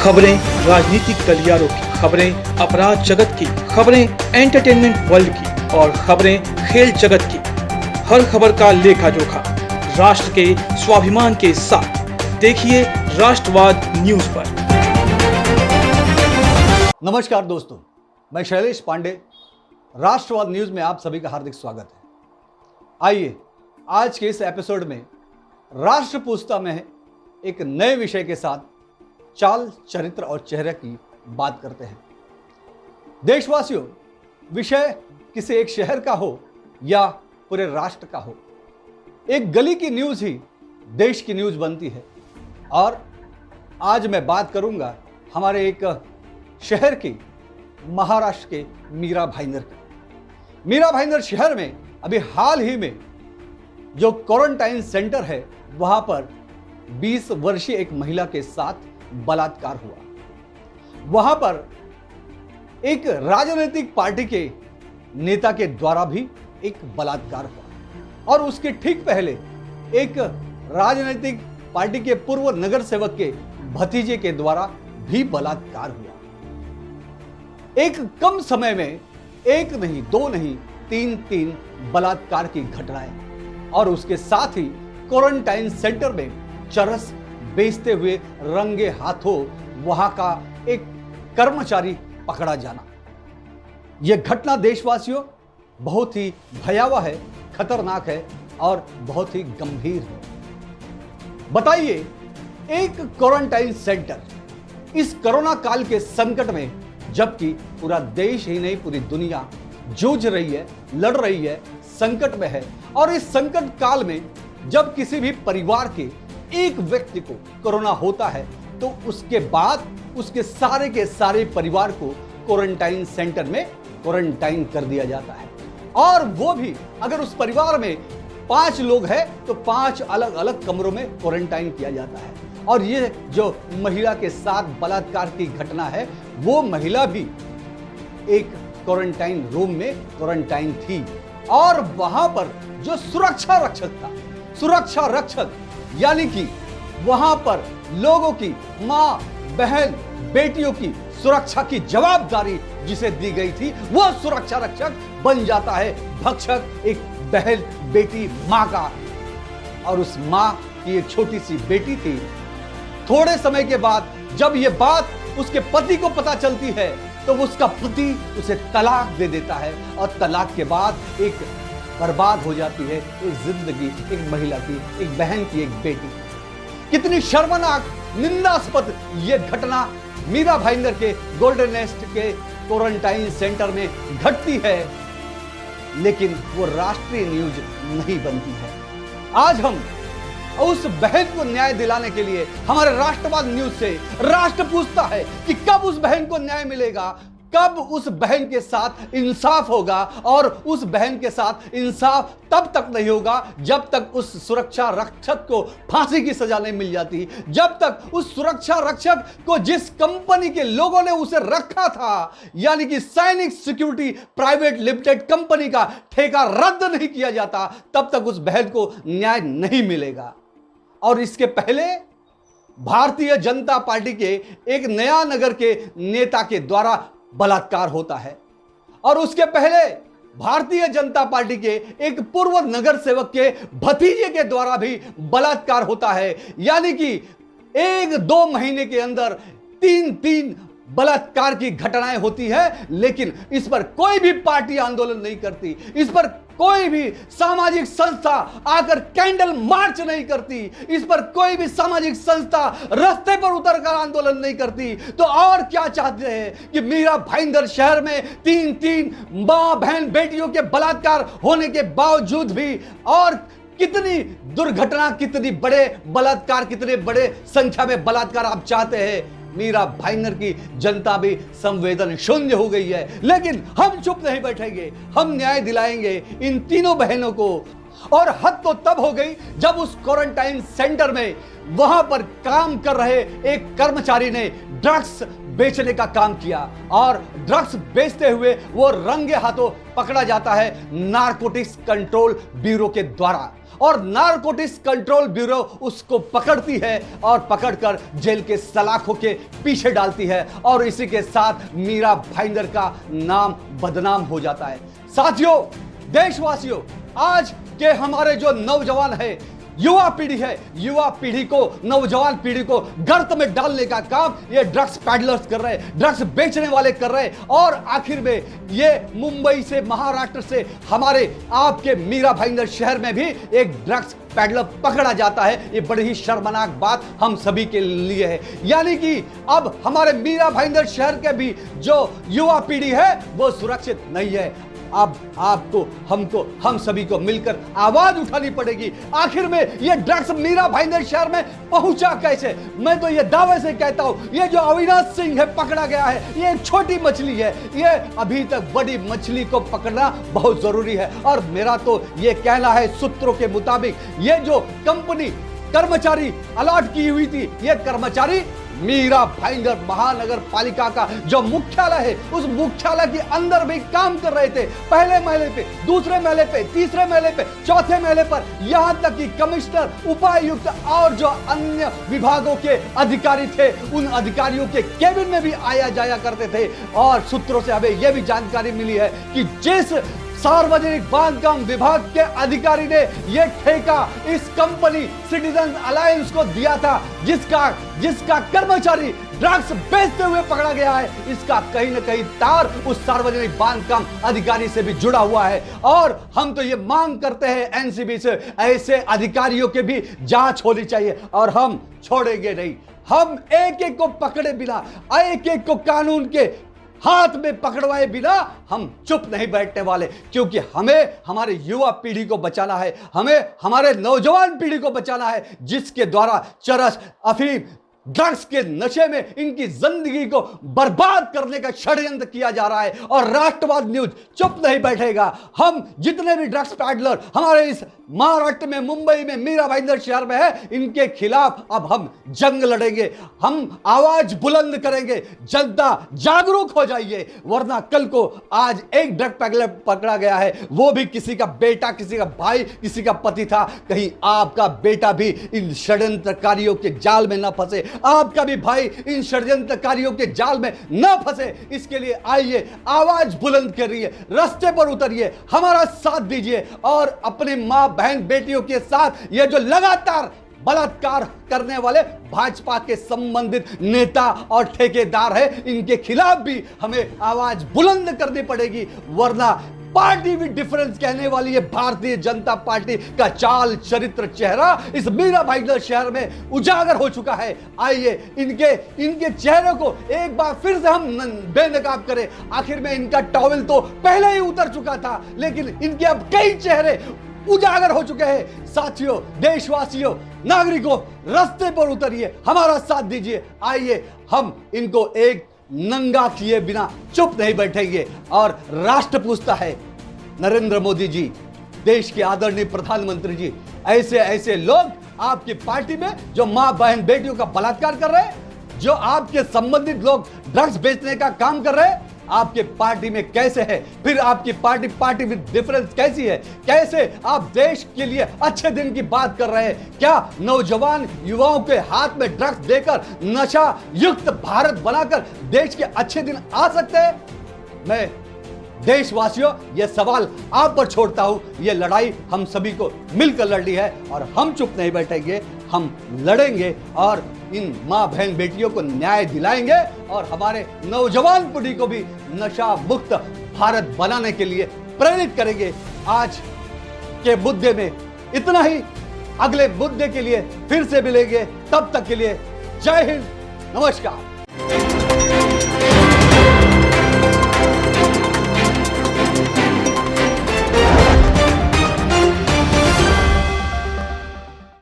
खबरें राजनीतिक गलियारों की, खबरें अपराध जगत की, खबरें एंटरटेनमेंट वर्ल्ड की और खबरें खेल जगत की। हर खबर का लेखा जोखा राष्ट्र के स्वाभिमान के साथ देखिए राष्ट्रवाद न्यूज पर। नमस्कार दोस्तों, मैं शैलेश पांडे, राष्ट्रवाद न्यूज में आप सभी का हार्दिक स्वागत है। आइए आज के इस एपिसोड में राष्ट्र पूछता में एक नए विषय के साथ चाल, चरित्र और चेहरे की बात करते हैं। देशवासियों, विषय किसी एक शहर का हो या पूरे राष्ट्र का हो, एक गली की न्यूज ही देश की न्यूज बनती है। और आज मैं बात करूंगा हमारे एक शहर की, महाराष्ट्र के मीरा भाईंदर की। मीरा भाईंदर शहर में अभी हाल ही में जो क्वारंटाइन सेंटर है, वहां पर 20 वर्षीय एक महिला के साथ बलात्कार हुआ। वहां पर एक राजनीतिक पार्टी के नेता के द्वारा भी एक बलात्कार हुआ और उसके ठीक पहले एक राजनीतिक पार्टी के पूर्व नगर सेवक के भतीजे के द्वारा भी बलात्कार हुआ। एक कम समय में एक नहीं, दो नहीं, तीन बलात्कार की घटनाएं और उसके साथ ही क्वारंटाइन सेंटर में चरस बेचते हुए रंगे हाथों वहां का एक कर्मचारी पकड़ा जाना। यह घटना देशवासियों बहुत ही भयावह है, खतरनाक है और बहुत ही गंभीर है। बताइए, एक क्वारंटाइन सेंटर इस कोरोना काल के संकट में, जबकि पूरा देश ही नहीं पूरी दुनिया जूझ रही है, लड़ रही है, संकट में है, और इस संकट काल में जब किसी भी परिवार के एक व्यक्ति को कोरोना होता है तो उसके बाद उसके सारे के सारे परिवार को क्वारंटाइन सेंटर में क्वारंटाइन कर दिया जाता है। और वो भी अगर उस परिवार में 5 लोग हैं तो 5 अलग अलग कमरों में क्वारंटाइन किया जाता है। और ये जो महिला के साथ बलात्कार की घटना है, वो महिला भी एक क्वारंटाइन रूम में क्वारंटाइन थी और वहां पर जो सुरक्षा रक्षक यानी कि वहां पर लोगों की, मां, बहन, बेटियों की सुरक्षा की जवाबदारी जिसे दी गई थी, वो सुरक्षा रक्षक बन जाता है भक्षक, एक बहन, बेटी, मां का। और उस मां की एक छोटी सी बेटी थी। थोड़े समय के बाद जब ये बात उसके पति को पता चलती है तो उसका पति उसे तलाक दे देता है और तलाक के बाद एक बर्बाद हो जाती है एक जिंदगी, एक महिला की, एक बहन की, एक बेटी। कितनी शर्मनाक, निंदास्पद यह घटना मीरा भाईंदर के गोल्डन नेस्ट के क्वारंटाइन सेंटर में घटती है, लेकिन वो राष्ट्रीय न्यूज नहीं बनती है। आज हम उस बहन को न्याय दिलाने के लिए हमारे राष्ट्रवाद न्यूज से राष्ट्र पूछता है कि कब उस बहन को न्याय मिलेगा, कब उस बहन के साथ इंसाफ होगा। और उस बहन के साथ इंसाफ तब तक नहीं होगा जब तक उस सुरक्षा रक्षक को फांसी की सजा नहीं मिल जाती, जब तक उस सुरक्षा रक्षक को जिस कंपनी के लोगों ने उसे रखा था, यानी कि सैनिक सिक्योरिटी प्राइवेट लिमिटेड कंपनी का ठेका रद्द नहीं किया जाता, तब तक उस बहन को न्याय नहीं मिलेगा। और इसके पहले भारतीय जनता पार्टी के एक नया नगर के नेता के द्वारा बलात्कार होता है और उसके पहले भारतीय जनता पार्टी के एक पूर्व नगर सेवक के भतीजे के द्वारा भी बलात्कार होता है। यानी कि 1-2 महीने के अंदर 3 बलात्कार की घटनाएं होती है, लेकिन इस पर कोई भी पार्टी आंदोलन नहीं करती, इस पर कोई भी सामाजिक संस्था आकर कैंडल मार्च नहीं करती, इस पर कोई भी सामाजिक संस्था रास्ते पर उतरकर आंदोलन नहीं करती। तो और क्या चाहते हैं कि मीरा भाईंदर शहर में 3 मां, बहन, बेटियों के बलात्कार होने के बावजूद भी और कितनी दुर्घटना, कितनी बड़े बलात्कार, कितने बड़े संख्या में बलात्कार आप चाहते हैं। मीरा भाईंदर की जनता भी संवेदन शून्य हो गई है, लेकिन हम चुप नहीं बैठेंगे, हम न्याय दिलाएंगे इन तीनों बहनों को। और हद तो तब हो गई जब उस क्वारंटाइन सेंटर में वहां पर काम कर रहे एक कर्मचारी ने ड्रग्स बेचने का काम किया और ड्रग्स बेचते हुए वो रंगे हाथों पकड़ा जाता है नारकोटिक्स कंट्रोल ब्यूरो के द्वारा। और नारकोटिक्स कंट्रोल ब्यूरो उसको पकड़ती है और पकड़कर जेल के सलाखों के पीछे डालती है और इसी के साथ मीरा भाईंदर का नाम बदनाम हो जाता है। साथियों, देशवासियों, आज के हमारे जो नौजवान है, युवा पीढ़ी है, युवा पीढ़ी को, नौजवान पीढ़ी को गर्त में डालने का काम ये ड्रग्स पैडलर्स कर रहे हैं, ड्रग्स बेचने वाले कर रहे हैं। और आखिर में ये मुंबई से, महाराष्ट्र से हमारे आपके मीरा भाईंदर शहर में भी एक ड्रग्स पैडलर पकड़ा जाता है। ये बड़ी ही शर्मनाक बात हम सभी के लिए है। यानी कि अब हमारे मीरा भाईंदर शहर के भी जो युवा पीढ़ी है वो सुरक्षित नहीं है। अब आपको, हमको, हम सभी को मिलकर आवाज उठानी पड़ेगी। आखिर में ये ड्रग्स मीरा भाईंदर शहर में पहुंचा कैसे? मैं तो ये दावे से कहता हूं, ये जो अविनाश सिंह है पकड़ा गया है, ये एक छोटी मछली है। ये अभी तक बड़ी मछली को पकड़ना बहुत जरूरी है। और मेरा तो ये कहना है, सूत्रों के मुताबिक ये जो कंपनी कर्मचारी अलॉट की हुई थी, ये कर्मचारी मीरा भाईंदर महानगर पालिका का जो मुख्यालय है, उस मुख्यालय के अंदर भी काम कर रहे थे। पहले महले पे, दूसरे महले पे, तीसरे महले पे, चौथे महले पर, यहां तक कि कमिश्नर, उपायुक्त और जो अन्य विभागों के अधिकारी थे, उन अधिकारियों के केबिन में भी आया जाया करते थे। और सूत्रों से हमें यह भी जानकारी मिली है कि जिस सार्वजनिक बांधकाम विभाग के अधिकारी ने यह ठेका इस कंपनी सिटीजन अलायंस को दिया था, जिसका कर्मचारी ड्रग्स बेचते हुए पकड़ा गया है, इसका कहीं ना कहीं तार उस सार्वजनिक बांधकाम अधिकारी से भी जुड़ा हुआ है। और हम तो ये मांग करते हैं एनसीबी से, ऐसे अधिकारियों के भी जांच होनी चाहिए और हम छोड़ेंगे नहीं। हम एक एक को पकड़े बिना, एक एक को कानून के हाथ में पकड़वाए बिना हम चुप नहीं बैठने वाले, क्योंकि हमें हमारे युवा पीढ़ी को बचाना है, हमें हमारे नौजवान पीढ़ी को बचाना है, जिसके द्वारा चरस, अफीम, ड्रग्स के नशे में इनकी जिंदगी को बर्बाद करने का षड्यंत्र किया जा रहा है। और राष्ट्रवाद न्यूज चुप नहीं बैठेगा। हम जितने भी ड्रग्स पैडलर हमारे इस महाराष्ट्र में, मुंबई में, मीरा भाईंदर शहर में है, इनके खिलाफ अब हम जंग लड़ेंगे, हम आवाज बुलंद करेंगे। जनता जागरूक हो जाइए, वरना कल को आज एक ड्रग पैडलर पकड़ा गया है, वो भी किसी का बेटा, किसी का भाई, किसी का पति था। कहीं आपका बेटा भी इन षड्यंत्रकारियों के जाल में न फंसे, आपका भी भाई इन षड्यंत्रकारियों के जाल में न फंसे। इसके लिए आइए, आवाज बुलंद करिए, रास्ते पर उतरिए, हमारा साथ दीजिए और अपनी मां, बहन, बेटियों के साथ ये जो लगातार बलात्कार करने वाले भाजपा के संबंधित नेता और ठेकेदार है, इनके खिलाफ भी हमें आवाज बुलंद करनी पड़ेगी। वरना पार्टी विद डिफरेंस कहने वाली है भारतीय जनता पार्टी का चाल, चरित्र, चेहरा इस मीरा भाईंदर शहर में उजागर हो चुका है। आइए इनके चेहरे को एक बार फिर से हम बेनकाब करें। आखिर में इनका टॉवेल तो पहले ही उतर चुका था, लेकिन इनके अब कई चेहरे उजागर हो चुके हैं। साथियों, देशवासियों, नागरिकों, रास्ते पर उतरिए, हमारा साथ दीजिए। आइए, हम इनको एक नंगा किए बिना चुप नहीं बैठेंगे। और राष्ट्र पूछता है, नरेंद्र मोदी जी, देश के आदरणीय प्रधानमंत्री जी, ऐसे ऐसे लोग आपकी पार्टी में जो मां, बहन, बेटियों का बलात्कार कर रहे हैं, जो आपके संबंधित लोग ड्रग्स बेचने का काम कर रहे हैं, आपके पार्टी में कैसे है? फिर आपकी पार्टी विद डिफरेंस कैसी है? कैसे आप देश के लिए अच्छे दिन की बात कर रहे हैं? क्या नौजवान युवाओं के हाथ में ड्रग्स देकर नशा युक्त भारत बनाकर देश के अच्छे दिन आ सकते हैं? मैं देशवासियों, यह सवाल आप पर छोड़ता हूं। यह लड़ाई हम सभी को मिलकर लड़नी है और हम चुप नहीं बैठेंगे, हम लड़ेंगे और इन मां, बहन, बेटियों को न्याय दिलाएंगे और हमारे नौजवान पीढ़ी को भी नशा मुक्त भारत बनाने के लिए प्रेरित करेंगे। आज के मुद्दे में इतना ही, अगले मुद्दे के लिए फिर से मिलेंगे। तब तक के लिए जय हिंद, नमस्कार।